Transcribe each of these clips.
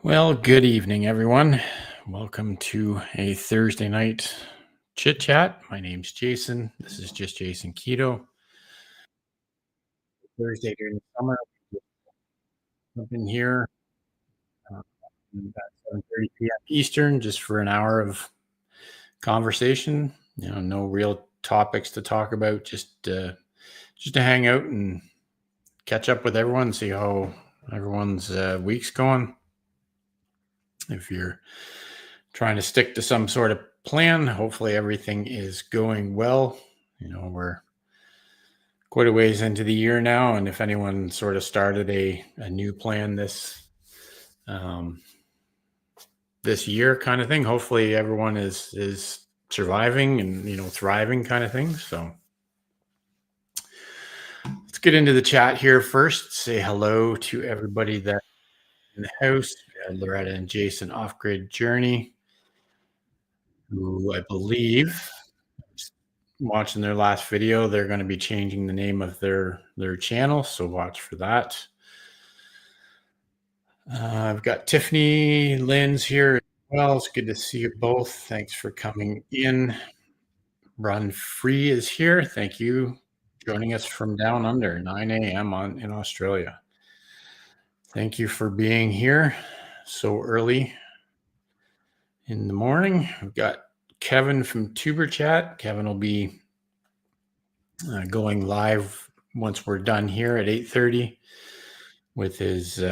Well, good evening, everyone. Welcome to a Thursday night chit chat. My name's Jason. This is just Jason Keto. Thursday during the summer, I've been here at 7:30 p.m. Eastern just for an hour of conversation. No real topics to talk about. Just to hang out and catch up with everyone, see how everyone's week's going. If you're trying to stick to some sort of plan. Hopefully, everything is going well. We're quite a ways into the year now, and if anyone sort of started a new plan um, this year, kind of thing, hopefully everyone is surviving and thriving, kind of thing. So let's get into the chat here first. Say hello to everybody that's in the house. We had Loretta and Jason off grid journey, who I believe watching their last video, they're going to be changing the name of their channel, so watch for that. I've got Tiffany Lynn's here as well. It's good to see you both. Thanks for coming in. Run Free is here. Thank you. Joining us from down under 9 a.m. in Australia. Thank you for being here so early in the morning. We've got Kevin from Tuber Chat. Kevin will be going live once we're done here at 8:30 with his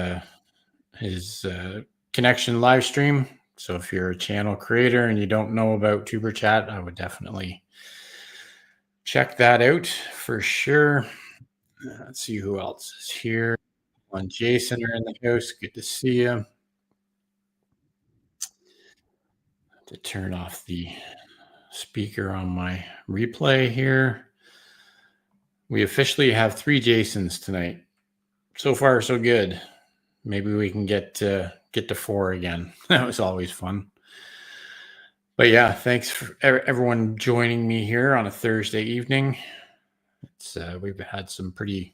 connection live stream. So if you're a channel creator and you don't know about Tuber Chat, I would definitely check that out for sure. Let's see who else is here. And Jason are in the house. Good to see you. To turn off the speaker on my replay here. We officially have 3 Jasons tonight. So far, so good. Maybe we can get to 4 again. That was always fun. But yeah, thanks for everyone joining me here on a Thursday evening. We've had some pretty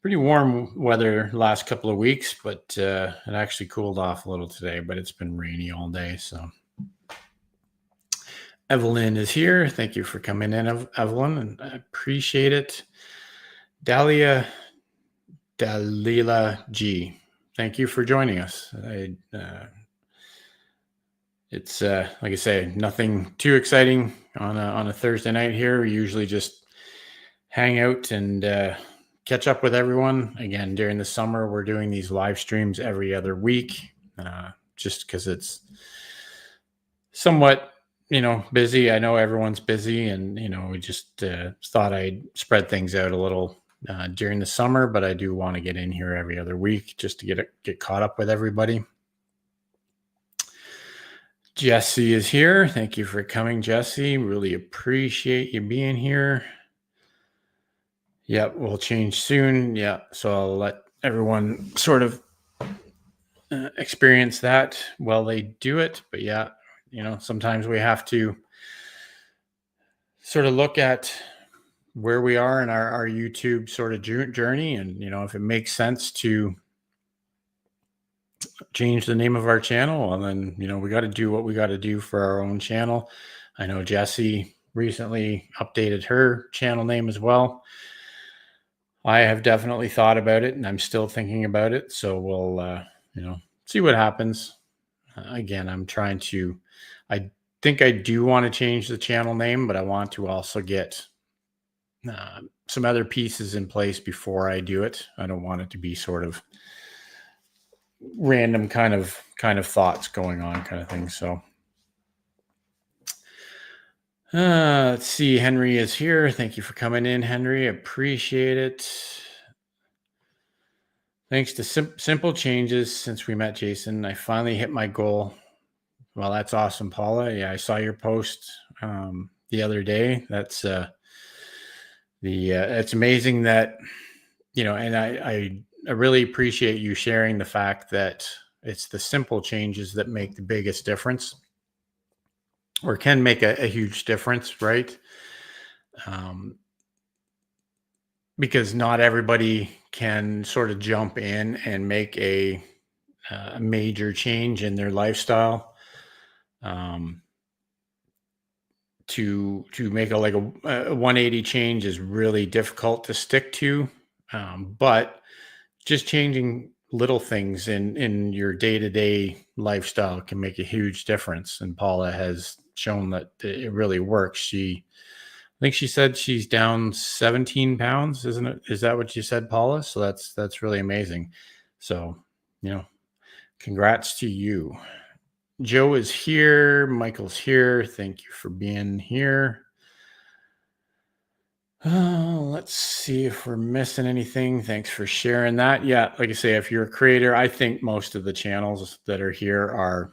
warm weather last couple of weeks, but it actually cooled off a little today. But it's been rainy all day. So Evelyn is here. Thank you for coming in, Evelyn, and I appreciate it. Dalila G. Thank you for joining us. It's like I say, nothing too exciting on a Thursday night here. We usually just hang out and catch up with everyone. Again, during the summer, we're doing these live streams every other week, just because it's somewhat busy. I know everyone's busy, and we just thought I'd spread things out a little during the summer, but I do want to get in here every other week just to get caught up with everybody. Jesse is here. Thank you for coming, Jesse. Really appreciate you being here. Yep, we'll change soon. Yeah, so I'll let everyone sort of experience that while they do it. But yeah, sometimes we have to sort of look at where we are in our YouTube sort of journey, and if it makes sense to change the name of our channel, and then we got to do what we got to do for our own channel. I know Jessie recently updated her channel name as well. I have definitely thought about it, and I'm still thinking about it. So we'll see what happens. Again, I think I do want to change the channel name, but I want to also get some other pieces in place before I do it. I don't want it to be sort of random kind of thoughts going on, kind of thing. So let's see. Henry is here. Thank you for coming in, Henry. Appreciate it. Thanks to simple changes since we met, Jason, I finally hit my goal. Well, that's awesome, Paula. Yeah, I saw your post the other day. That's it's amazing that and I really appreciate you sharing the fact that it's the simple changes that make the biggest difference, or can make a huge difference, right? Because not everybody can sort of jump in and make a a major change in their lifestyle. To make a 180 change is really difficult to stick to, but just changing little things in your day-to-day lifestyle can make a huge difference, and Paula has shown that it really works. I think she said she's down 17 pounds, isn't it? Is that what you said, Paula? So that's really amazing. So, congrats to you. Joe is here. Michael's here. Thank you for being here. Let's see if we're missing anything. Thanks for sharing that. Yeah, like I say, if you're a creator, I think most of the channels that are here are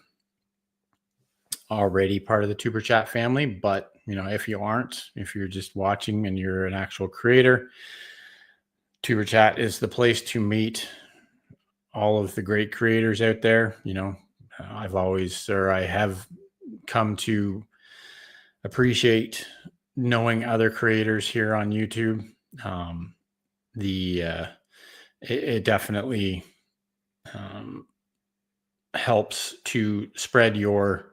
already part of the Tuber Chat family. But if you aren't, if you're just watching and you're an actual creator, Tuber Chat is the place to meet all of the great creators out there. I have come to appreciate knowing other creators here on YouTube. It definitely helps to spread your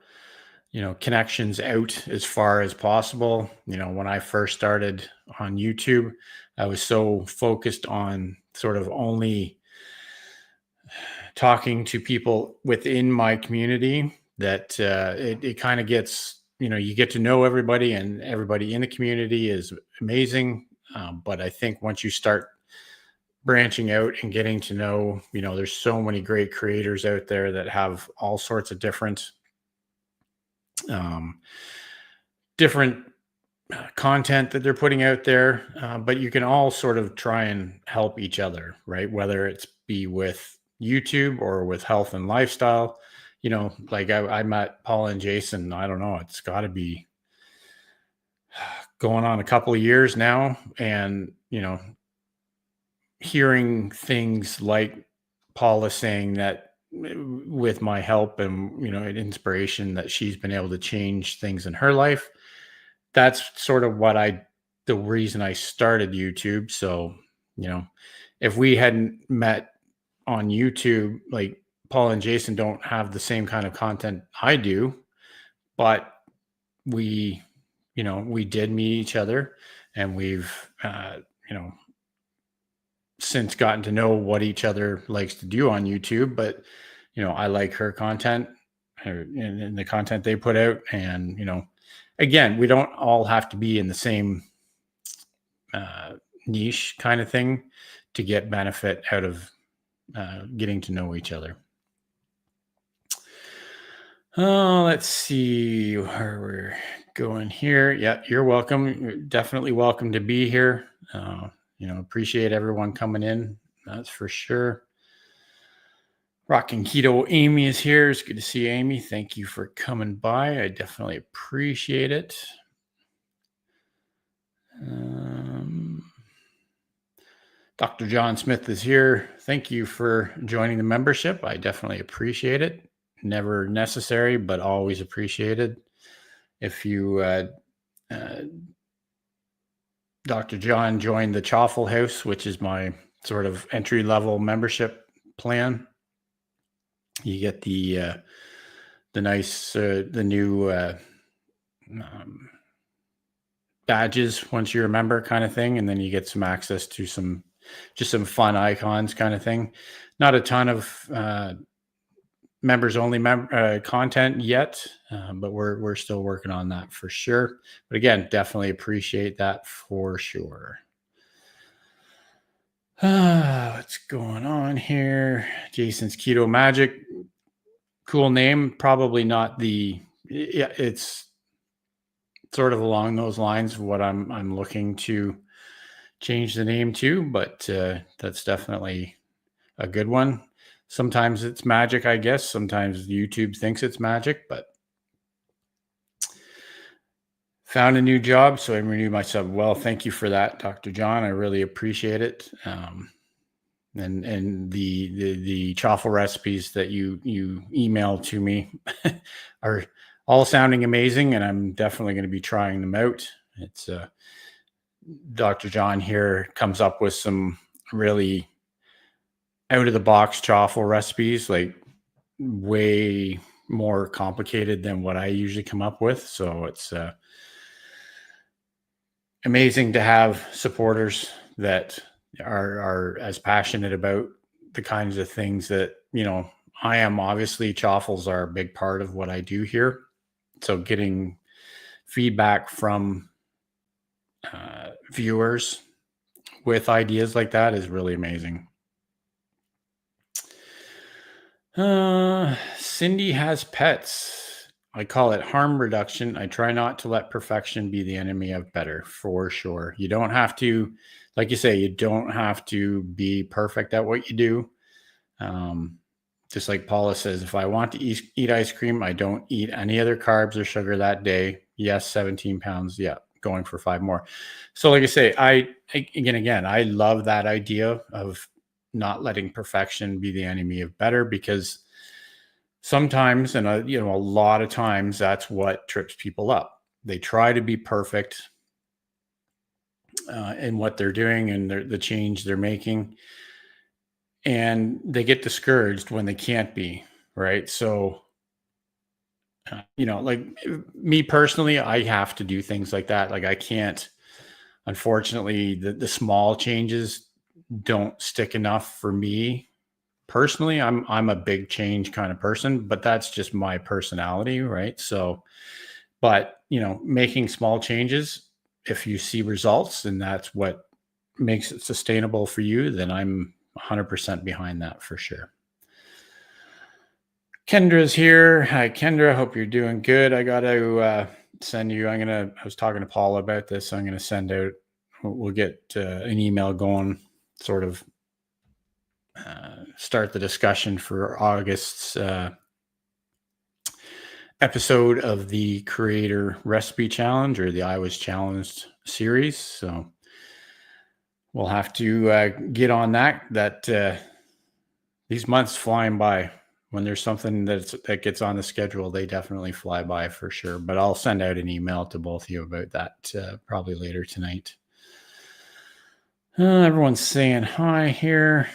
connections out as far as possible. When I first started on YouTube, I was so focused on sort of only talking to people within my community that it kind of gets, you get to know everybody, and everybody in the community is amazing. But I think once you start branching out and getting to know, there's so many great creators out there that have all sorts of different content that they're putting out there, but you can all sort of try and help each other, right? Whether it's be with YouTube or with health and lifestyle. Like I met Paula and Jason, I don't know, it's got to be going on a couple of years now, and hearing things like Paula saying that with my help and inspiration that she's been able to change things in her life. That's sort of the reason I started YouTube. So, if we hadn't met on YouTube, like Paul and Jason don't have the same kind of content I do, but we did meet each other, and we've, since gotten to know what each other likes to do on YouTube. But, I like her content and the content they put out. And, again, we don't all have to be in the same niche kind of thing to get benefit out of getting to know each other. Let's see where we're going here. Yeah, you're welcome. You're definitely welcome to be here. Appreciate everyone coming in. That's for sure. Rocking Keto Amy is here. It's good to see Amy. Thank you for coming by. I definitely appreciate it. Dr. John Smith is here. Thank you for joining the membership. I definitely appreciate it. Never necessary, but always appreciated. If you, Dr. John joined the Chaffle House, which is my sort of entry-level membership plan. You get the nice, the new badges once you're a member kind of thing. And then you get some access to some fun icons kind of thing. Not a ton of members only content yet, but we're still working on that for sure. But again, definitely appreciate that for sure. What's going on here? Jason's Keto Magic, cool name. Probably not it's sort of along those lines of what I'm looking to change the name to, but that's definitely a good one. Sometimes it's magic, I guess. Sometimes YouTube thinks it's magic, but found a new job, so I renewed my sub. Well, thank you for that, Dr. John. I really appreciate it. And the chaffle recipes that you emailed to me are all sounding amazing, and I'm definitely going to be trying them out. It's Dr. John here comes up with some really out of the box chaffle recipes. Like way more complicated than what I usually come up with. So it's amazing to have supporters that are as passionate about the kinds of things that I am. Obviously, chaffles are a big part of what I do here. So getting feedback from viewers with ideas like that is really amazing. Cindy has pets. I call it harm reduction. I try not to let perfection be the enemy of better, for sure. You don't have to, like you say, you don't have to be perfect at what you do. Just like Paula says, if I want to eat ice cream, I don't eat any other carbs or sugar that day. Yes, 17 pounds. Yeah, going for 5 more. So, like I say, again, I love that idea of not letting perfection be the enemy of better, because sometimes, and a lot of times, that's what trips people up. They try to be perfect in what they're doing and the change they're making, and they get discouraged when they can't be, right? So like me personally, I have to do things like that. Like I can't, unfortunately, the small changes don't stick enough for me personally. I'm a big change kind of person, but that's just my personality, right? So, but making small changes, if you see results and that's what makes it sustainable for you, then I'm 100% behind that for sure. Kendra's here. Hi, Kendra. Hope you're doing good. I got to send you. I was talking to Paul about this. So I'm going to send out. We'll get an email going. Sort of start the discussion for August's episode of the Creator Recipe Challenge, or the I Was Challenged series. So we'll have to get on that. These months flying by. When there's something that gets on the schedule, they definitely fly by for sure. But I'll send out an email to both of you about that probably later tonight. Everyone's saying hi here.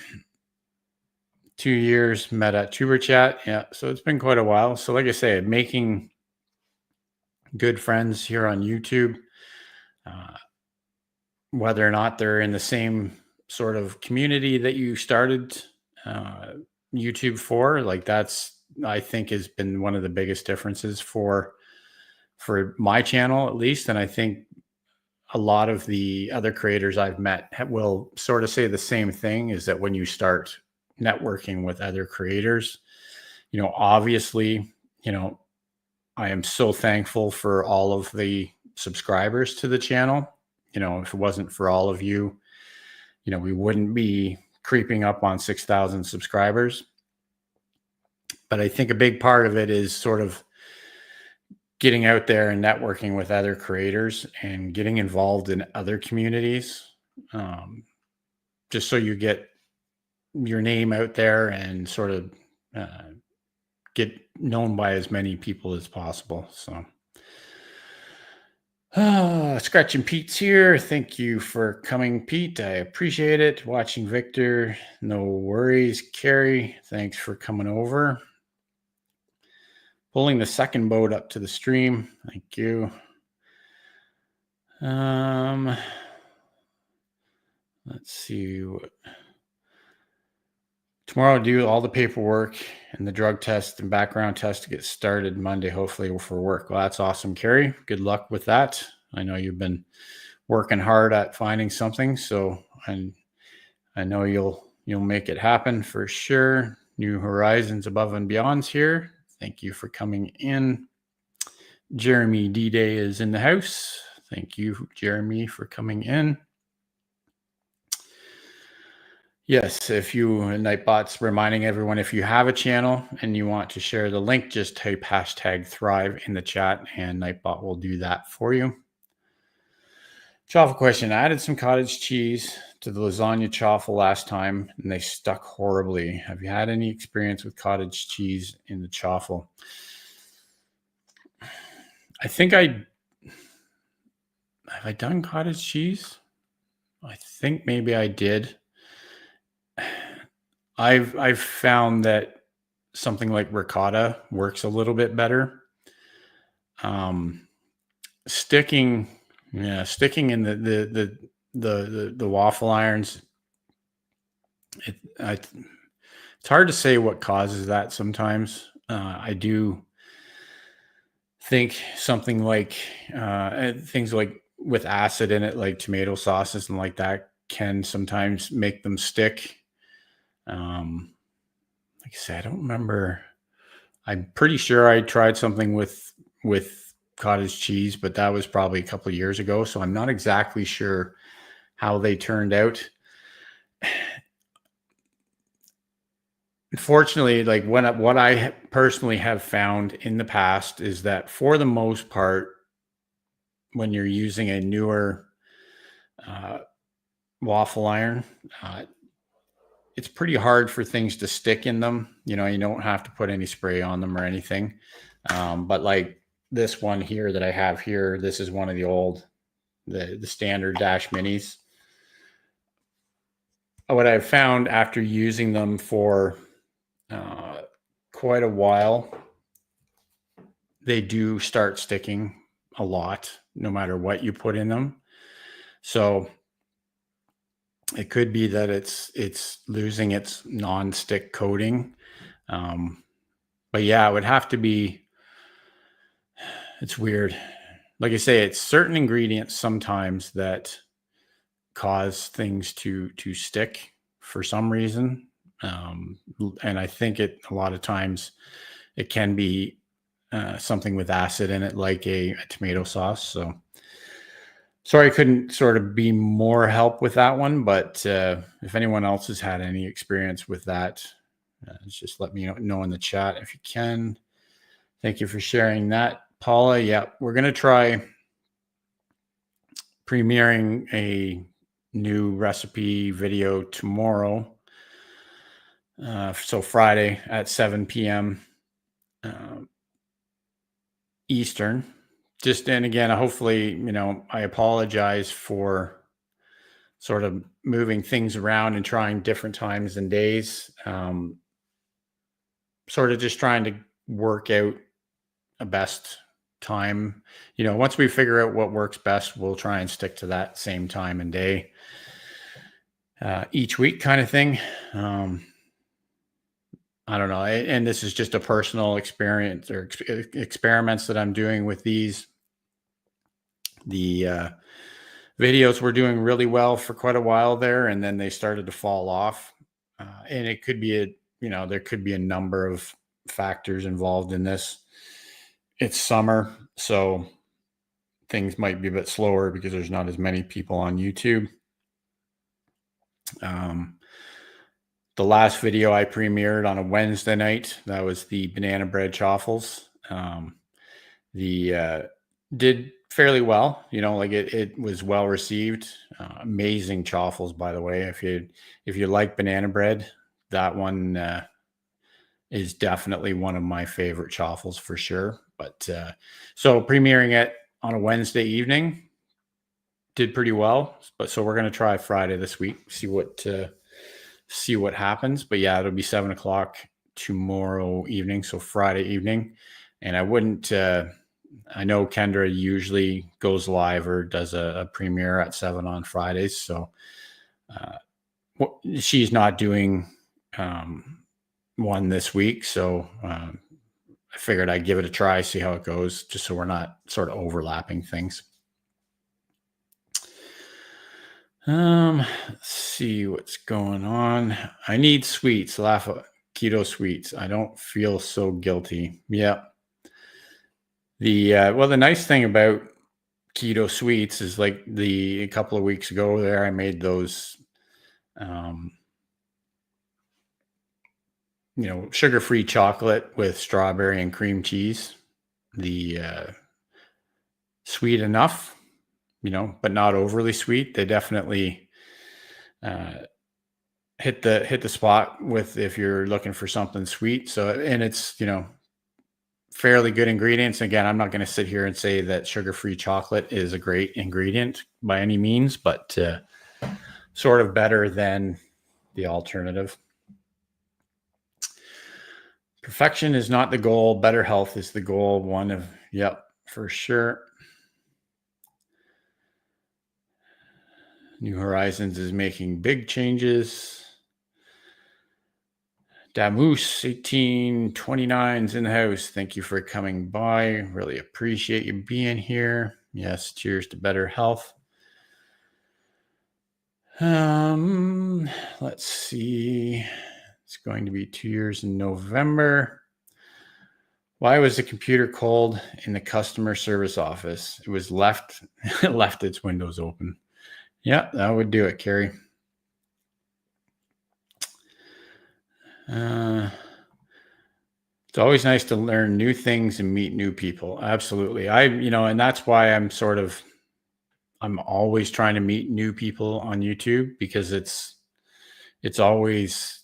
2 years, met at Tuber Chat. Yeah, so it's been quite a while. So like I say, making good friends here on YouTube, whether or not they're in the same sort of community that you started YouTube for, like that's, I think, has been one of the biggest differences for my channel, at least. And I think a lot of the other creators I've met will sort of say the same thing, is that when you start networking with other creators, obviously, I am so thankful for all of the subscribers to the channel. If it wasn't for all of you, we wouldn't be creeping up on 6,000 subscribers. But I think a big part of it is sort of getting out there and networking with other creators and getting involved in other communities, just so you get your name out there and sort of get known by as many people as possible. So Scratching Pete's here. Thank you for coming, Pete. I appreciate it. Watching Victor, no worries. Carrie, thanks for coming over. Pulling the second boat up to the stream. Thank you. Let's see. Tomorrow, I'll do all the paperwork and the drug test and background test to get started Monday, hopefully for work. Well, that's awesome, Carrie. Good luck with that. I know you've been working hard at finding something, so I know you'll make it happen for sure. New Horizons Above and Beyond's here. Thank you for coming in. Jeremy D-Day is in the house. Thank you, Jeremy, for coming in. Yes, if you, Nightbot's reminding everyone, if you have a channel and you want to share the link, just type #Thrive in the chat and Nightbot will do that for you. Chaffle question. I added some cottage cheese to the lasagna chaffle last time and they stuck horribly. Have you had any experience with cottage cheese in the chaffle? I think have I done cottage cheese? I think maybe I did. I've found that something like ricotta works a little bit better. Um, sticking, yeah, sticking in the waffle irons. It, I, it's hard to say what causes that. Sometimes I do think something like things like with acid in it, like tomato sauces and like that, can sometimes make them stick. Um, like I said, I don't remember. I'm pretty sure I tried something with cottage cheese, but that was probably a couple of years ago. So I'm not exactly sure how they turned out. Unfortunately, like what I personally have found in the past is that for the most part, when you're using a newer uh, waffle iron, uh, it's pretty hard for things to stick in them. You know, you don't have to put any spray on them or anything. But like this one here that I have here, this is one of the old, the standard Dash Minis. What I've found after using them for uh, quite a while, they do start sticking a lot, no matter what you put in them. So it could be that it's losing its non-stick coating. Um, but yeah, it would have to be. It's weird. Like I say, it's certain ingredients sometimes that cause things to stick for some reason. And I think it a lot of times it can be something with acid in it, like a tomato sauce. So sorry, I couldn't sort of be more help with that one. But if anyone else has had any experience with that, just let me know in the chat if you can. Thank you for sharing that, Paula. Yeah, we're gonna try premiering a new recipe video tomorrow. So Friday at 7 p.m. Uh, Eastern. Just and again, hopefully, I apologize for sort of moving things around and trying different times and days. Sort of just trying to work out a best time. Once we figure out what works best, we'll try and stick to that same time and day each week, kind of thing. I don't know. And this is just a personal experience or experiments that I'm doing with these. The videos were doing really well for quite a while there, and then they started to fall off. And it could be there could be a number of factors involved in this. It's summer, so things might be a bit slower because there's not as many people on YouTube. The last video I premiered on a Wednesday night, that was the banana bread chaffles. Did fairly well, like it was well received. Amazing chaffles, by the way. If you like banana bread, that one is definitely one of my favorite chaffles for sure. But so premiering it on a Wednesday evening did pretty well. But so we're gonna try Friday this week, see what happens. But yeah, it'll be 7 o'clock tomorrow evening, so Friday evening. And I wouldn't. I know Kendra usually goes live or does a premiere at 7 on Fridays, so she's not doing one this week. So I figured I'd give it a try, see how it goes, just so we're not sort of overlapping things. Let's see what's going on. I need sweets. Keto sweets. I don't feel so guilty. Yeah. The nice thing about keto sweets is like a couple of weeks ago there, I made those, sugar-free chocolate with strawberry and cream cheese. The sweet enough, but not overly sweet. They definitely hit the spot with if you're looking for something sweet. So, and it's, fairly good ingredients. Again, I'm not going to sit here and say that sugar-free chocolate is a great ingredient by any means, but sort of better than the alternative. Perfection is not the goal. Better health is the goal. Yep, for sure. New Horizons is making big changes. Damoose 1829 is in the house. Thank you for coming by. Really appreciate you being here. Yes, cheers to better health. Let's see. It's going to be 2 years in November. Why was the computer cold in the customer service office? It was left its windows open. Yeah, that would do it, Carrie. It's always nice to learn new things and meet new people. Absolutely. And that's why I'm always trying to meet new people on YouTube, because it's always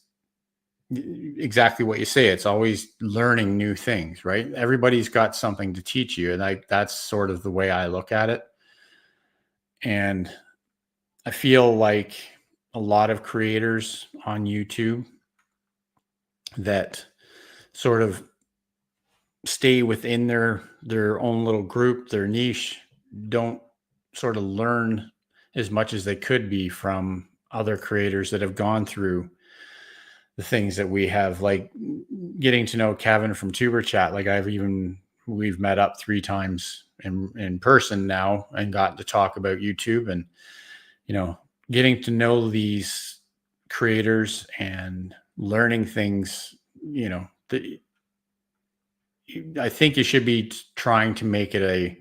exactly what you say. It's always learning new things, right? Everybody's got something to teach you. And that's sort of the way I look at it. And I feel like a lot of creators on YouTube that sort of stay within their own little group, their niche, don't sort of learn as much as they could be from other creators that have gone through the things that we have, like getting to know Kevin from Tuber Chat. Like we've met up 3 times in person now and gotten to talk about YouTube, and getting to know these creators and learning things. I think you should be trying to make it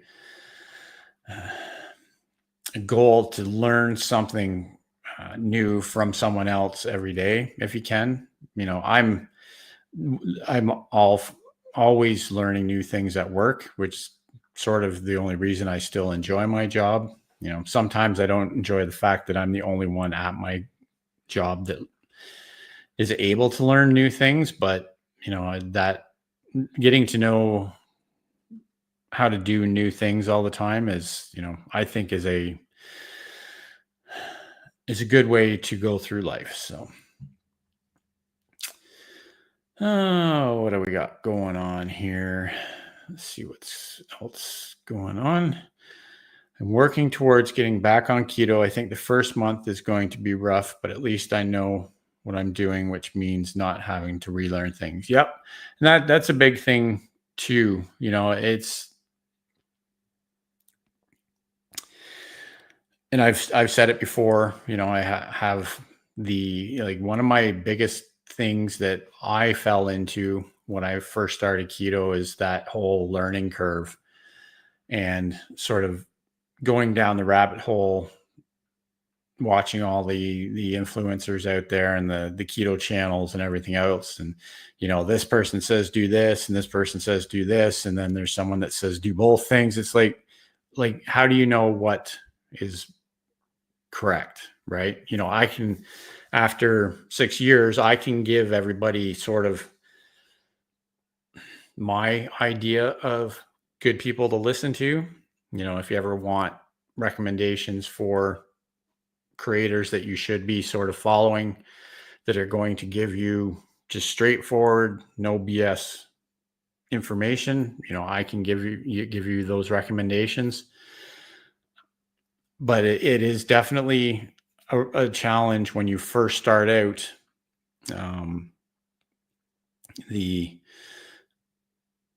a goal to learn something new from someone else every day, if you can. I'm always learning new things at work, which is sort of the only reason I still enjoy my job. Sometimes I don't enjoy the fact that I'm the only one at my job that is able to learn new things, but that getting to know how to do new things all the time is, I think is a good way to go through life. So, what do we got going on here? Let's see what's else going on. I'm working towards getting back on keto. I think the first month is going to be rough, but at least I know what I'm doing, which means not having to relearn things. Yep. And that's a big thing too. And I've said it before, I have one of my biggest things that I fell into when I first started keto is that whole learning curve, and sort of going down the rabbit hole, watching all the influencers out there and the keto channels and everything else. And, this person says do this and this person says do this. And then there's someone that says do both things. It's like, how do you know what is correct? Right. I can, after 6 years, I can give everybody sort of my idea of good people to listen to. If you ever want recommendations for creators that you should be sort of following, that are going to give you just straightforward, no BS information, I can give you those recommendations. But it is definitely a challenge when you first start out. The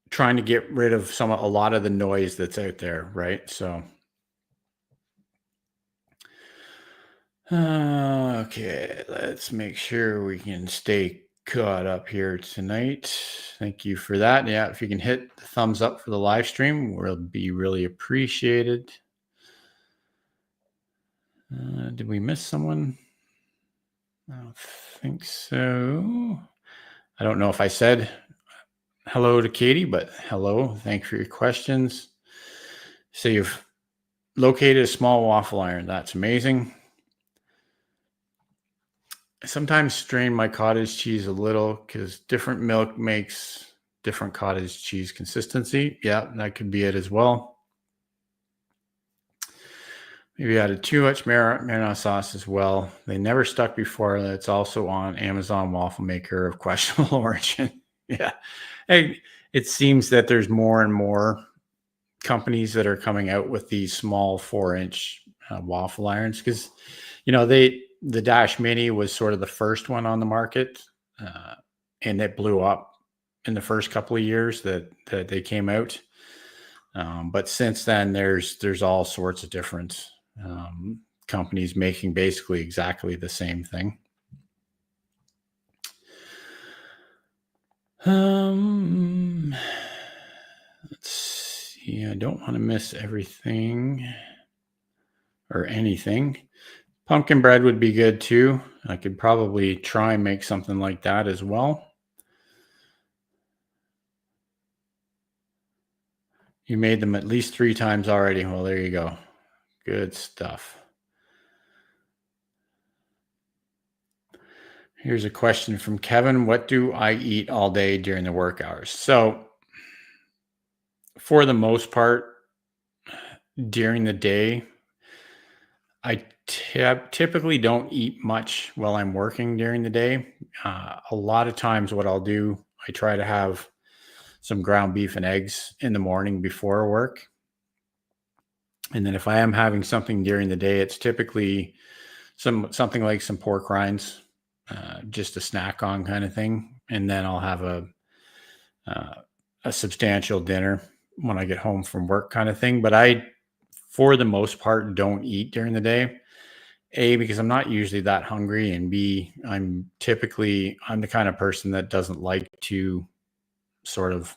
trying to get rid of a lot of the noise that's out there, right? So, okay, let's make sure we can stay caught up here tonight. Thank you for that. Yeah, if you can hit the thumbs up for the live stream, will be really appreciated. Did we miss someone? I don't think so. I don't know if I said hello to Katie, but hello. Thanks for your questions. So you've located a small waffle iron. That's amazing. I sometimes strain my cottage cheese a little because different milk makes different cottage cheese consistency. Yeah, that could be it as well. Maybe added too much marinara sauce as well. They never stuck before. That's also on Amazon waffle maker of questionable origin. Yeah. Hey, it seems that there's more and more companies that are coming out with these small 4-inch waffle irons because, the Dash Mini was sort of the first one on the market, uh, and it blew up in the first couple of years that they came out. But since then, there's all sorts of different companies making basically exactly the same thing. Um, let's see. I don't want to miss everything or anything. Pumpkin bread would be good too. I could probably try and make something like that as well. You made them at least 3 times already. Well, there you go. Good stuff. Here's a question from Kevin. What do I eat all day during the work hours? So, for the most part, during the day, I typically don't eat much while I'm working during the day. A lot of times, what I'll do, I try to have some ground beef and eggs in the morning before work. And then if I am having something during the day, it's typically something like some pork rinds, just a snack on kind of thing. And then I'll have uh, a substantial dinner when I get home from work kind of thing. But I, for the most part, don't eat during the day. A, because I'm not usually that hungry, and B, I'm the kind of person that doesn't like to sort of,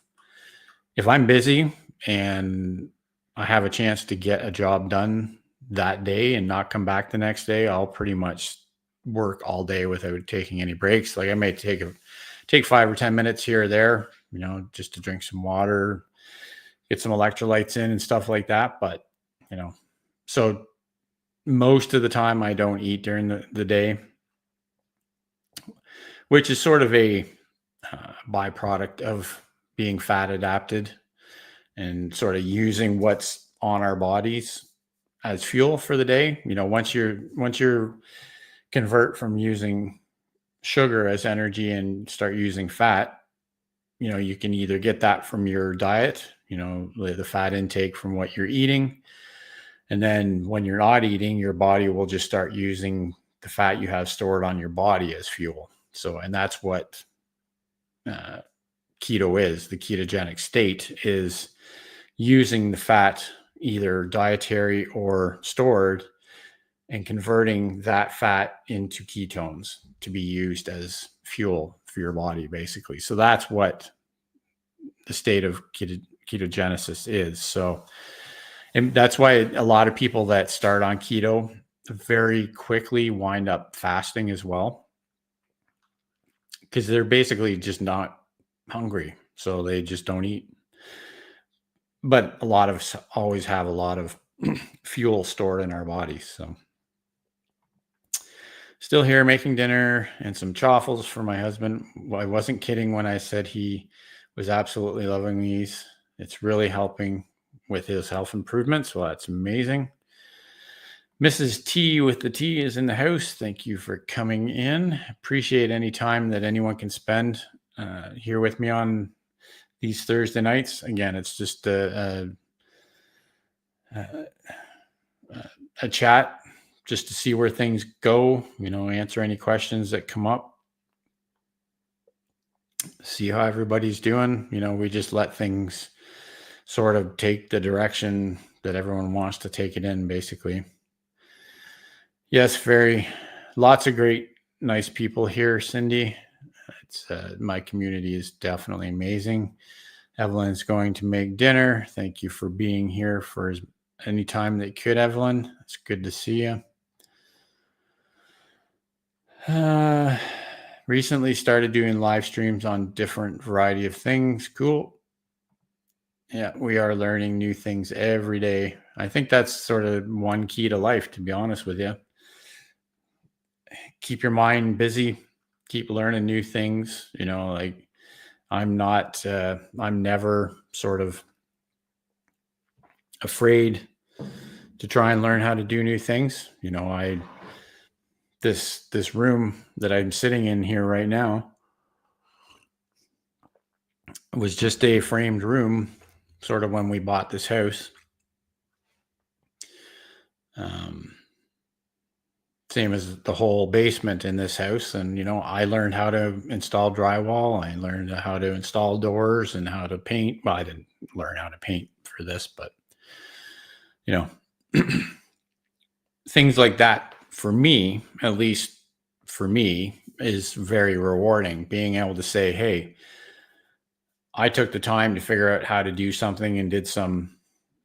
if I'm busy and I have a chance to get a job done that day and not come back the next day, I'll pretty much work all day without taking any breaks. Like I may take 5 or 10 minutes here or there, just to drink some water, get some electrolytes in and stuff like that. But, you know, so most of the time I don't eat during the day, which is sort of a byproduct of being fat adapted and sort of using what's on our bodies as fuel for the day. Once you're convert from using sugar as energy and start using fat, you can either get that from your diet, the fat intake from what you're eating. And then when you're not eating, your body will just start using the fat you have stored on your body as fuel. So, and that's what uh, keto is. The ketogenic state is using the fat, either dietary or stored, and converting that fat into ketones to be used as fuel for your body, basically. So that's what the state of ketogenesis is. So, and that's why a lot of people that start on keto very quickly wind up fasting as well, because they're basically just not hungry. So they just don't eat. But a lot of us always have a lot of fuel stored in our bodies. So still here making dinner and some chaffles for my husband. Well, I wasn't kidding when I said he was absolutely loving these. It's really helping with his health improvements. Well, that's amazing. Mrs. T with the T is in the house. Thank you for coming in. Appreciate any time that anyone can spend here with me on these Thursday nights. Again, it's just a chat just to see where things go, answer any questions that come up, see how everybody's doing. We just let things sort of take the direction that everyone wants to take it in, basically. Yes, lots of great, nice people here, Cindy. It's my community is definitely amazing. Evelyn's going to make dinner. Thank you for being here for any time that you could, Evelyn. It's good to see you. Recently started doing live streams on different variety of things. Cool. Yeah, we are learning new things every day. I think that's sort of one key to life, to be honest with you. Keep your mind busy, keep learning new things. Like I'm never sort of afraid to try and learn how to do new things. This room that I'm sitting in here right now, It was just a framed room, sort of when we bought this house. Um, Same as the whole basement in this house. And, I learned how to install drywall. I learned how to install doors and how to paint. Well, I didn't learn how to paint for this, but, you know, things like that for me, at least for me, is very rewarding. Being able to say, hey, I took the time to figure out how to do something and did some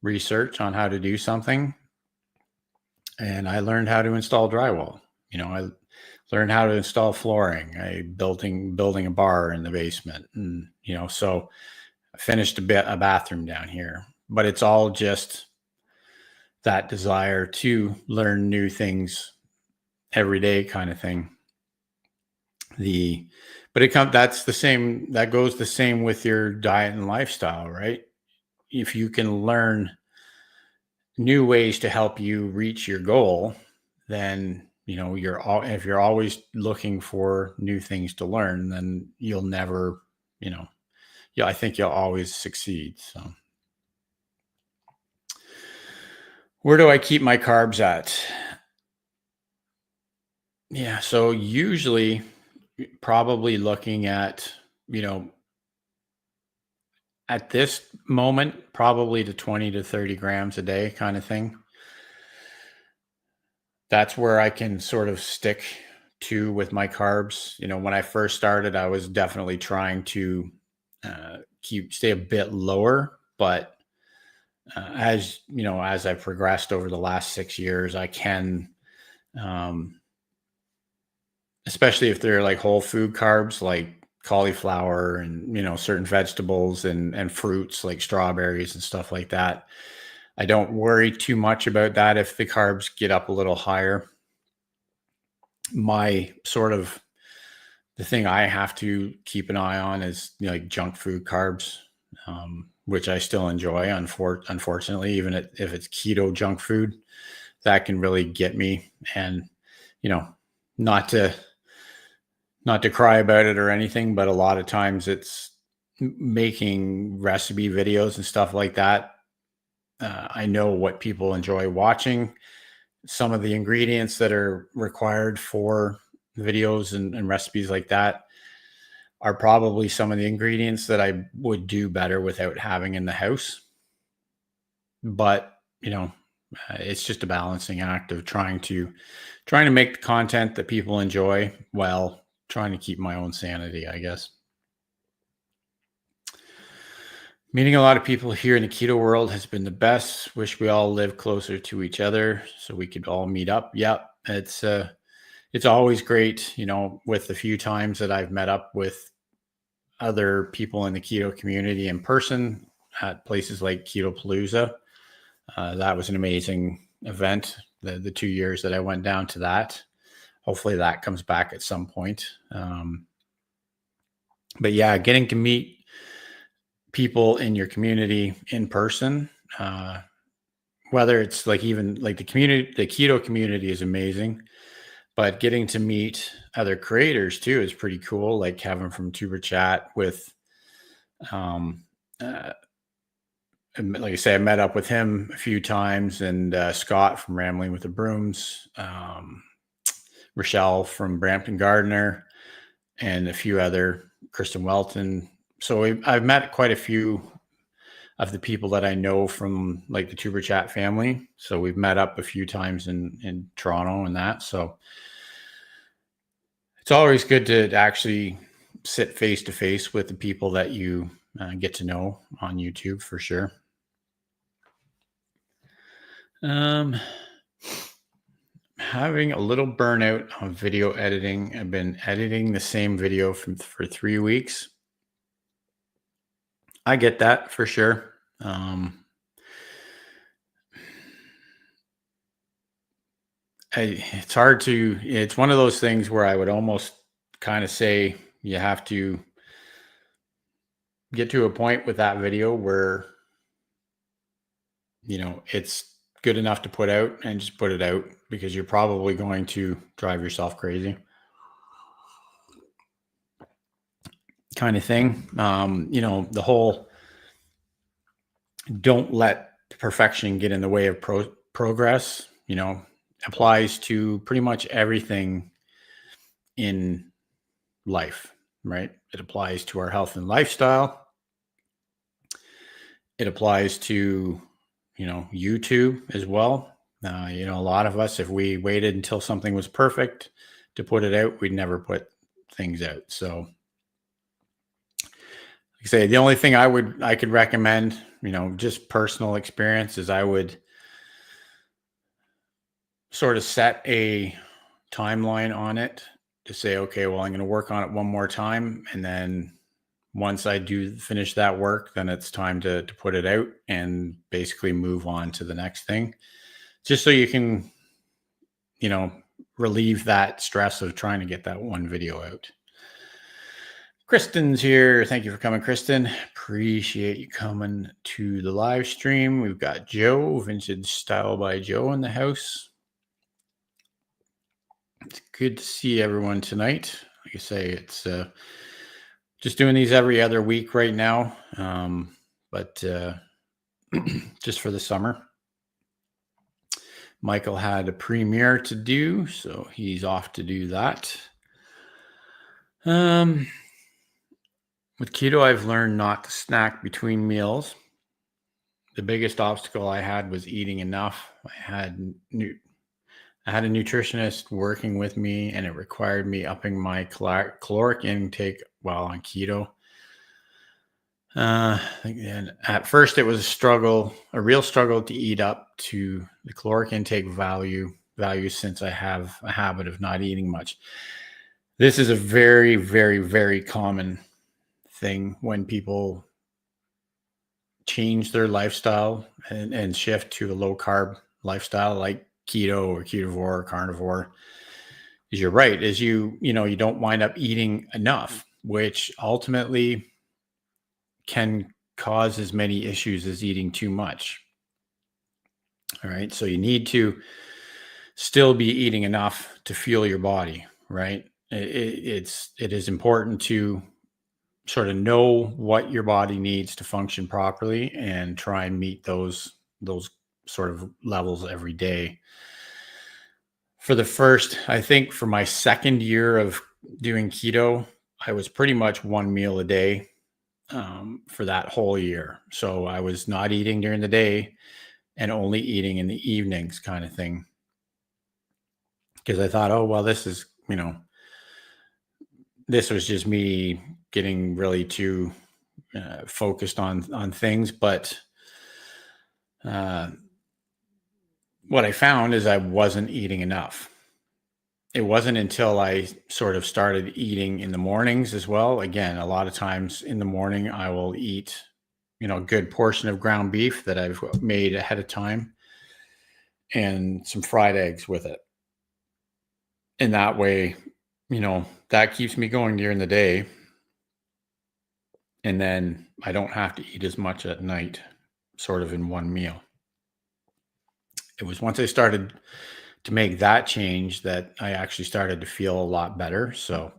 research on how to do something. And I learned how to install drywall. I learned how to install flooring. I building a bar in the basement, and so I finished a bathroom down here. But it's all just that desire to learn new things every day, kind of thing. The but it comes that's the same that goes the same with your diet and lifestyle, right? If you can learn new ways to help you reach your goal, then if you're always looking for new things to learn, then you'll never, yeah, I think you'll always succeed. So where do I keep my carbs at? Yeah, so usually probably looking at, you know, at this moment, probably to 20 to 30 grams a day kind of thing. That's where I can sort of stick to with my carbs. When I first started, I was definitely trying to stay a bit lower, but as I progressed over the last 6 years, I can, um, especially if they're like whole food carbs, like cauliflower and certain vegetables and fruits like strawberries and stuff like that. I don't worry too much about that if the carbs get up a little higher. My sort of the thing I have to keep an eye on is like junk food carbs, which I still enjoy. Unfortunately, even if it's keto junk food, that can really get me. And you know, not to cry about it or anything, but a lot of times it's making recipe videos and stuff like that. I know what people enjoy watching. Some of the ingredients that are required for videos and recipes like that are probably some of the ingredients that I would do better without having in the house. But, it's just a balancing act of trying to make the content that people enjoy while trying to keep my own sanity, I guess. Meeting a lot of people here in the keto world has been the best. Wish we all lived closer to each other so we could all meet up. Yep, it's always great, with the few times that I've met up with other people in the keto community in person at places like Keto Palooza. That was an amazing event. The 2 years that I went down to that. Hopefully that comes back at some point. But yeah, getting to meet people in your community in person, whether it's like even like the keto community is amazing, but getting to meet other creators too is pretty cool. Like Kevin from Tuber Chat with, um, uh, like I say, I met up with him a few times, and Scott from Rambling with the Brooms, Rochelle from Brampton Gardener, and a few other, Kristen Welton. So I've met quite a few of the people that I know from like the Tuber Chat family. So we've met up a few times in Toronto and that. So it's always good to actually sit face to face with the people that you get to know on YouTube for sure. Having a little burnout on video editing. I've been editing the same video for 3 weeks. I get that for sure. It's hard to. It's one of those things where I would almost kind of say you have to get to a point with that video where it's good enough to put out and just put it out, because you're probably going to drive yourself crazy. kind of thing. The whole don't let perfection get in the way of progress, applies to pretty much everything in life, right? It applies to our health and lifestyle. It applies to, YouTube as well. A lot of us, if we waited until something was perfect to put it out, we'd never put things out. So, like I say, the only thing I could recommend, just personal experience, is I would sort of set a timeline on it to say, okay, well, I'm going to work on it one more time, and then once I do finish that work, then it's time to put it out and basically move on to the next thing, just so you can, relieve that stress of trying to get that one video out. Kristen's here. Thank you for coming, Kristen. Appreciate you coming to the live stream. We've got Joe, Vintage Style by Joe, in the house. It's good to see everyone tonight. Like I say, it's just doing these every other week right now, but just for the summer. Michael had a premiere to do, so he's off to do that. With keto, I've learned not to snack between meals. The biggest obstacle I had was eating enough. I had a nutritionist working with me, and it required me upping my caloric intake while on keto. And at first, it was a real struggle to eat up to the caloric intake value since I have a habit of not eating much. This is a very, very, very common thing when people change their lifestyle and shift to a low carb lifestyle like keto or ketovore or carnivore. Is you're right, is you don't wind up eating enough, which ultimately can cause as many issues as eating too much. All right. So you need to still be eating enough to fuel your body, right? It is important to sort of know what your body needs to function properly and try and meet those sort of levels every day. I think for my second year of doing keto, I was pretty much one meal a day for that whole year. So I was not eating during the day and only eating in the evenings, kind of thing. Because I thought, oh, well, this is, this was just me getting really too focused on things. But what I found is I wasn't eating enough. It wasn't until I sort of started eating in the mornings as well. Again, a lot of times in the morning, I will eat, a good portion of ground beef that I've made ahead of time and some fried eggs with it. And that way, that keeps me going during the day. And then I don't have to eat as much at night, sort of in one meal. It was once I started to make that change that I actually started to feel a lot better. So,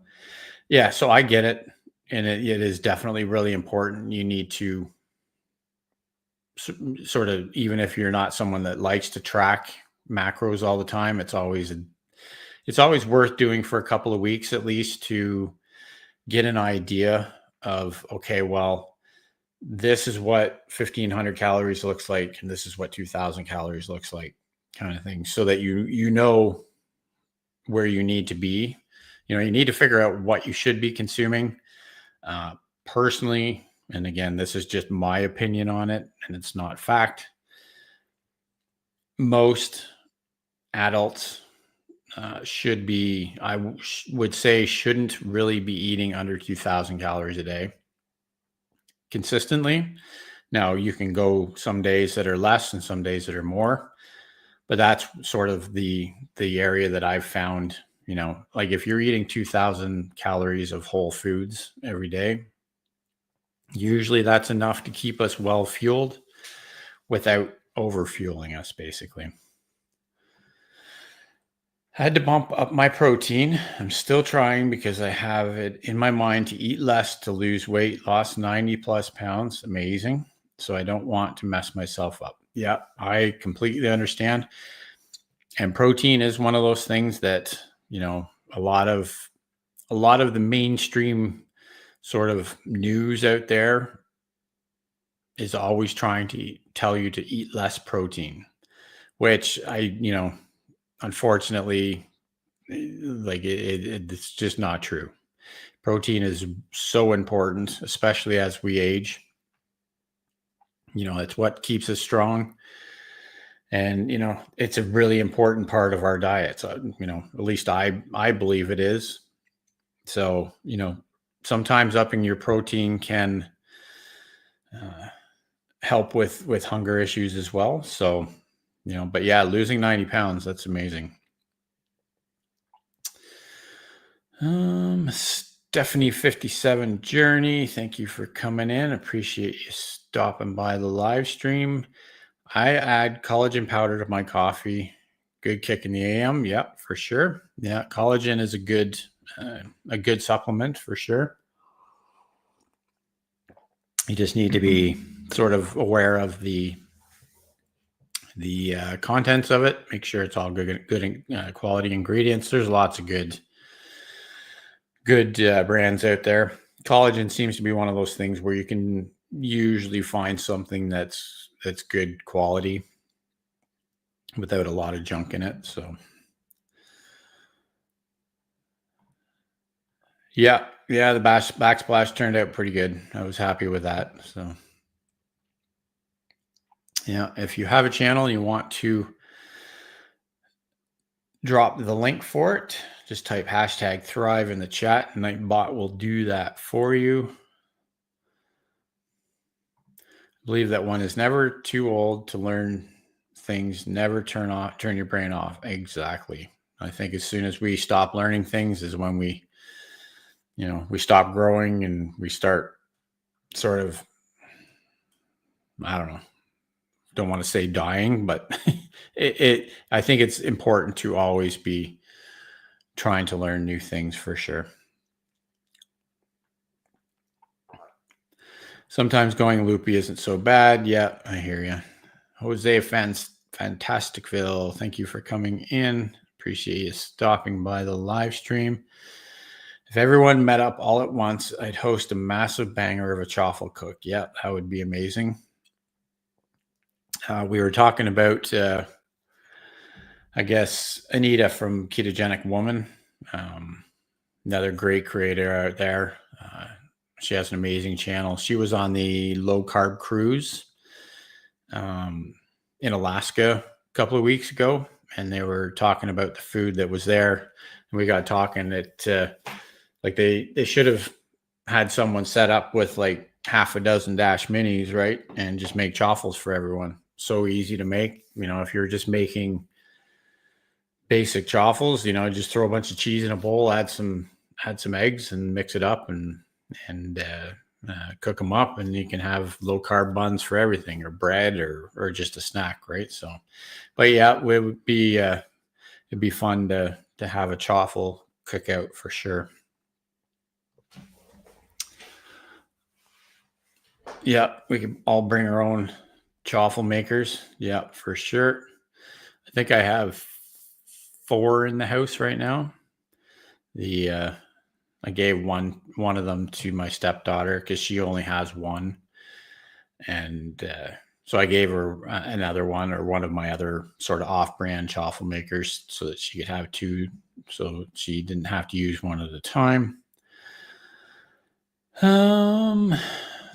yeah, so I get it. And it is definitely really important. You need to sort of, even if you're not someone that likes to track macros all the time, it's always worth doing for a couple of weeks at least to get an idea of, okay, well, this is what 1,500 calories looks like, and this is what 2,000 calories looks like, kind of thing, so that you know where you need to be. You need to figure out what you should be consuming. Personally, and again, this is just my opinion on it, and it's not fact, most adults should be, I would say, shouldn't really be eating under 2,000 calories a day consistently. Now, you can go some days that are less and some days that are more, but that's sort of the area that I've found, like if you're eating 2,000 calories of whole foods every day, usually that's enough to keep us well fueled without over fueling us, basically. I had to bump up my protein. I'm still trying because I have it in my mind to eat less to lose weight. Lost 90 plus pounds. Amazing. So I don't want to mess myself up. Yeah, I completely understand. And protein is one of those things that, you know, a lot of the mainstream sort of news out there is always trying to tell you to eat less protein, which unfortunately, like it's just not true. Protein is so important, especially as we age. It's what keeps us strong. And, it's a really important part of our diet. So, at least I believe it is. So, sometimes upping your protein can uh, help with hunger issues as well. So, but yeah, losing 90 pounds, that's amazing. Stephanie 57 Journey, thank you for coming in. Appreciate you stopping by the live stream. I add collagen powder to my coffee. Good kick in the AM. Yep, for sure. Yeah, collagen is a good supplement for sure. You just need to be sort of aware of the contents of it. Make sure it's all good quality ingredients. There's lots of good brands out there. Collagen seems to be one of those things where you can usually find something that's good quality without a lot of junk in it. So yeah, the backsplash turned out pretty good. I was happy with that. So yeah, if you have a channel, you want to drop the link for it, just type hashtag Thrive in the chat. Nightbot will do that for you. I believe that one is never too old to learn things. Never turn your brain off. Exactly. I think as soon as we stop learning things is when we stop growing and we start sort of, I don't know, don't want to say dying, but I think it's important to always be trying to learn new things for sure. Sometimes going loopy isn't so bad. Yeah, I hear you. Jose Fantasticville, thank you for coming in. Appreciate you stopping by the live stream. If everyone met up all at once, I'd host a massive banger of a chaffle cook. Yeah, that would be amazing. We were talking about, I guess, Anita from Ketogenic Woman, another great creator out there. She has an amazing channel. She was on the low carb cruise in Alaska a couple of weeks ago, and they were talking about the food that was there. And we got talking that like they should have had someone set up with like half a dozen Dash Minis, right, and just make chaffles for everyone. So easy to make. If you're just making basic chaffles, just throw a bunch of cheese in a bowl, add some eggs, and mix it up, and cook them up, and you can have low carb buns for everything, or bread, or just a snack, right? So, but yeah, it would be it'd be fun to have a chaffle cookout for sure. Yeah, we could all bring our own chaffle makers. Yeah, for sure. I think I have 4 in the house right now. I gave one of them to my stepdaughter because she only has one, and so I gave her another one, or one of my other sort of off-brand chaffle makers, so that she could have 2, so she didn't have to use one at a time.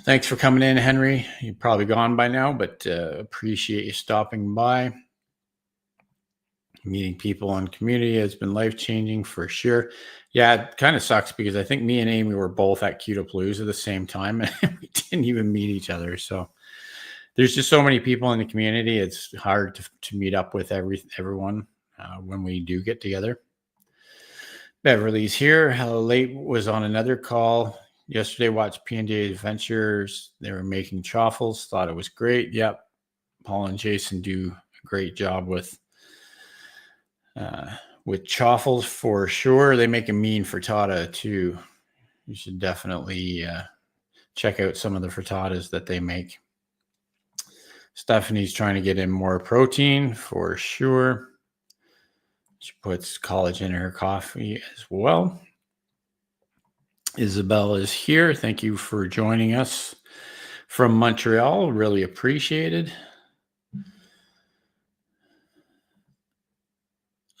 Thanks for coming in, Henry. You're probably gone by now, but appreciate you stopping by. Meeting people in community has been life-changing for sure. Yeah, it kind of sucks because I think me and Amy were both at Ketopalooza at the same time, and we didn't even meet each other. So there's just so many people in the community. It's hard to meet up with everyone when we do get together. Beverly's here. Hello, late was on another call yesterday. Watched P&J Adventures. They were making chaffles. Thought it was great. Yep, Paul and Jason do a great job with with chaffles for sure. They make a mean frittata too. You should definitely check out some of the frittatas that they make. Stephanie's trying to get in more protein for sure. She puts collagen in her coffee as well. Isabel is here. Thank you for joining us from Montreal. Really appreciated.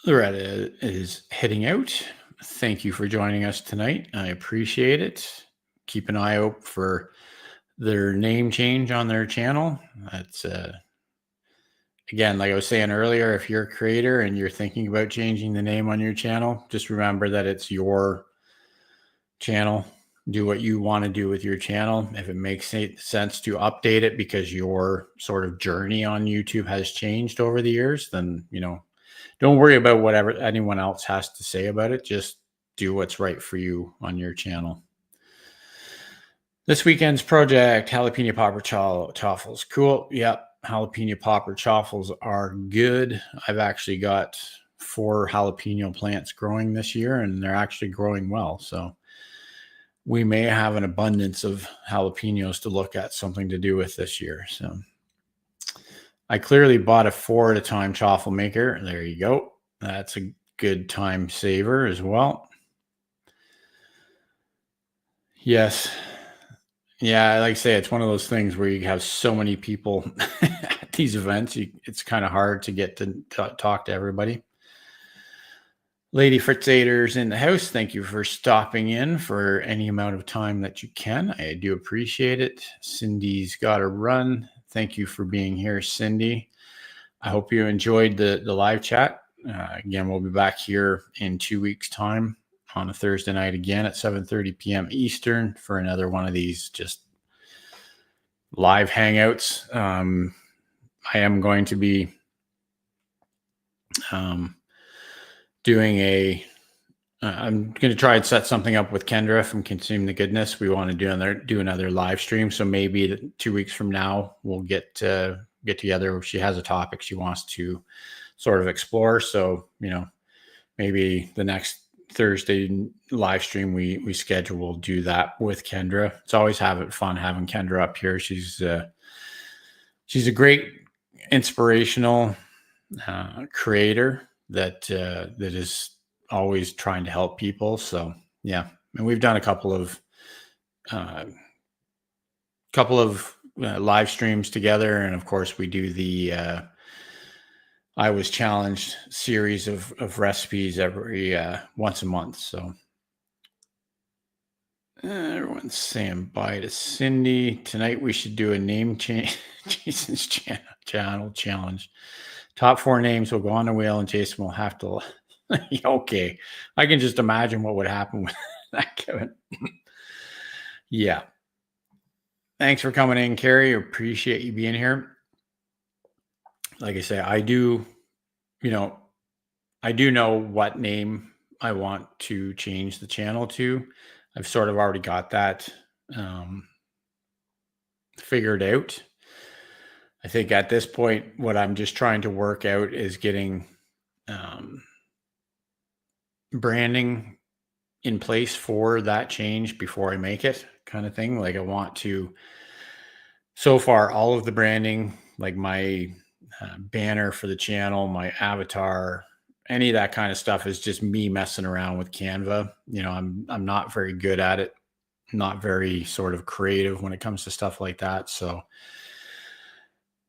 Loretta is heading out. Thank you for joining us tonight. I appreciate it. Keep an eye out for their name change on their channel. That's again, like I was saying earlier, if you're a creator and you're thinking about changing the name on your channel, just remember that it's your channel. Do what you want to do with your channel. If it makes sense to update it because your sort of journey on YouTube has changed over the years, then, don't worry about whatever anyone else has to say about it. Just do what's right for you on your channel. This weekend's project, jalapeno popper chaffles. Cool. Yep. Jalapeno popper chaffles are good. I've actually got 4 jalapeno plants growing this year, and they're actually growing well. So we may have an abundance of jalapenos to look at, something to do with this year. So I clearly bought a 4 at a time chaffle maker. There you go. That's a good time saver as well. Yes. Yeah, like I say, it's one of those things where you have so many people at these events. It's kind of hard to get to talk to everybody. Lady Fritzators in the house, thank you for stopping in for any amount of time that you can. I do appreciate it. Cindy's got to run. Thank you for being here, Cindy. I hope you enjoyed the live chat. Again, we'll be back here in 2 weeks' time on a Thursday night again at 7:30 p.m. Eastern for another one of these just live hangouts. I am going to be doing I'm going to try and set something up with Kendra from Consume the Goodness. We want to do another live stream. So maybe 2 weeks from now, we'll get together. She has a topic she wants to sort of explore. So, maybe the next Thursday live stream we schedule, we'll do that with Kendra. It's always fun having Kendra up here. She's a great inspirational creator that is always trying to help people. So yeah, and we've done a couple of live streams together, and of course we do the I Was Challenged series of recipes every once a month. So everyone's saying bye to Cindy. Tonight we should do a name change. Jason's channel challenge. Top 4 names will go on the wheel, and Jason will have to. Okay, I can just imagine what would happen with that, Kevin. Yeah. Thanks for coming in, Carrie. Appreciate you being here. Like I say, I do know what name I want to change the channel to. I've sort of already got that figured out. I think at this point, what I'm just trying to work out is getting branding in place for that change before I make it, kind of thing. Like I want to, so far, all of the branding, like my banner for the channel, my avatar, any of that kind of stuff is just me messing around with Canva. I'm not very good at it, not very sort of creative when it comes to stuff like that. So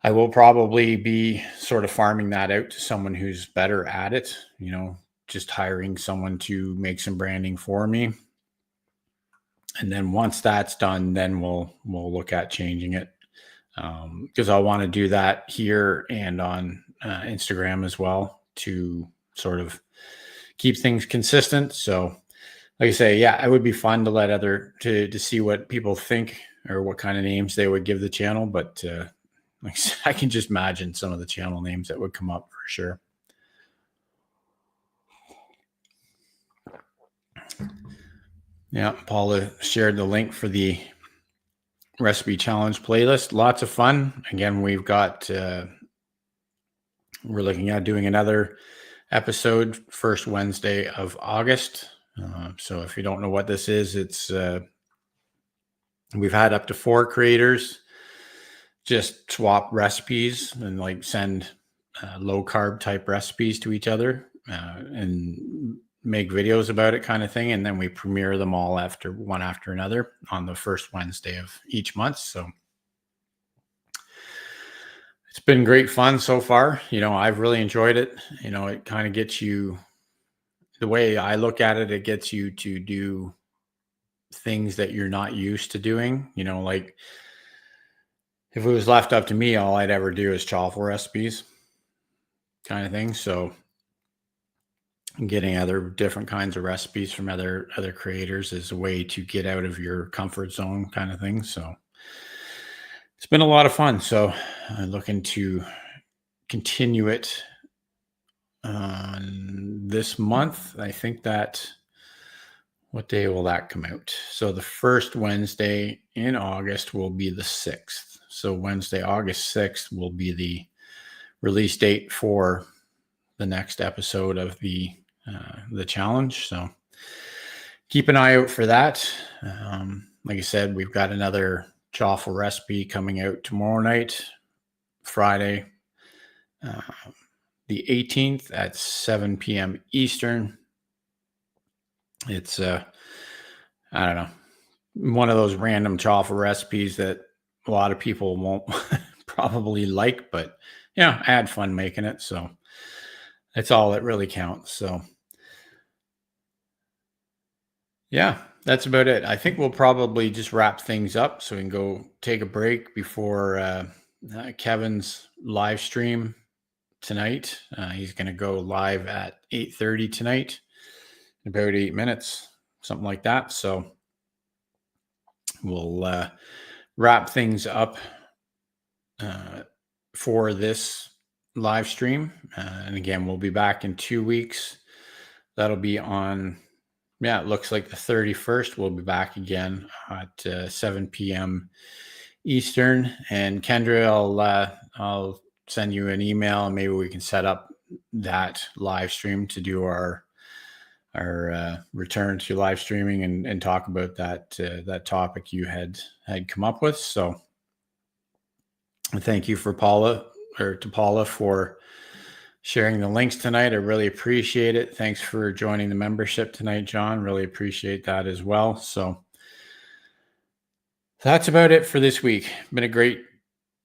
I will probably be sort of farming that out to someone who's better at it, just hiring someone to make some branding for me. And then once that's done, then we'll look at changing it. Because I want to do that here and on Instagram as well to sort of keep things consistent. So like I say, yeah, it would be fun to let to see what people think or what kind of names they would give the channel. But like I said, I can just imagine some of the channel names that would come up for sure. Yeah, Paula shared the link for the recipe challenge playlist. Lots of fun. Again, we've got we're looking at doing another episode, first Wednesday of August. So if you don't know what this is, it's we've had up to 4 creators just swap recipes and like send low carb type recipes to each other and make videos about it, kind of thing. And then we premiere them all one after another on the first Wednesday of each month. So it's been great fun so far. I've really enjoyed it. It kind of gets you, the way I look at it, it gets you to do things that you're not used to doing. Like if it was left up to me, all I'd ever do is chaffle recipes kind of thing. So getting other different kinds of recipes from other creators is a way to get out of your comfort zone kind of thing. So it's been a lot of fun. So I'm looking to continue it this month. I think that, what day will that come out? So the first Wednesday in August will be the 6th. So Wednesday, August 6th will be the release date for the next episode of the challenge. So keep an eye out for that. Like I said, we've got another chaffle recipe coming out tomorrow night, Friday, the 18th at 7 p.m. Eastern. It's I don't know, one of those random chaffle recipes that a lot of people won't probably like, but I had fun making it. So that's all that really counts. So yeah, that's about it. I think we'll probably just wrap things up so we can go take a break before Kevin's live stream tonight. He's going to go live at 8:30 tonight, in about 8 minutes, something like that. So we'll wrap things up for this live stream. And again, we'll be back in 2 weeks. That'll be on, it looks like the 31st. We'll be back again at 7 p.m. Eastern. And Kendra, I'll send you an email and maybe we can set up that live stream to do our return to live streaming and talk about that topic you had come up with. So thank you to Paula for sharing the links tonight. I really appreciate it. Thanks for joining the membership tonight, John. Really appreciate that as well. So that's about it for this week. Been a great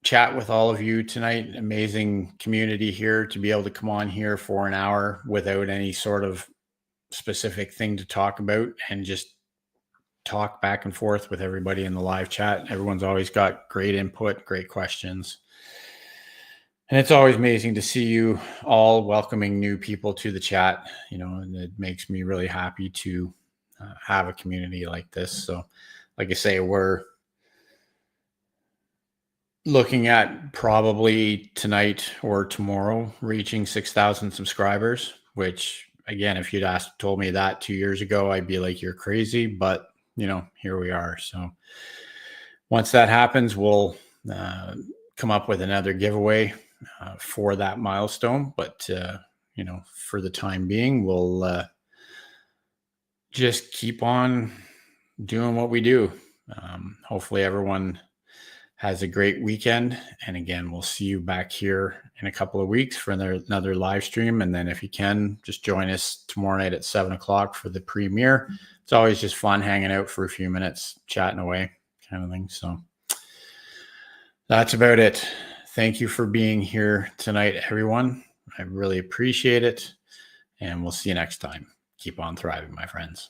chat with all of you tonight. Amazing community here to be able to come on here for an hour without any sort of specific thing to talk about and just talk back and forth with everybody in the live chat. Everyone's always got great input, great questions. And it's always amazing to see you all welcoming new people to the chat, and it makes me really happy to have a community like this. So like I say, we're looking at probably tonight or tomorrow reaching 6,000 subscribers, which again, if you'd told me that 2 years ago, I'd be like, you're crazy, but here we are. So once that happens, we'll come up with another giveaway for that milestone. But, for the time being, we'll just keep on doing what we do. Hopefully everyone has a great weekend. And again, we'll see you back here in a couple of weeks for another live stream. And then if you can, just join us tomorrow night at 7:00 for the premiere. It's always just fun hanging out for a few minutes, chatting away kind of thing. So that's about it. Thank you for being here tonight, everyone. I really appreciate it. And we'll see you next time. Keep on thriving, my friends.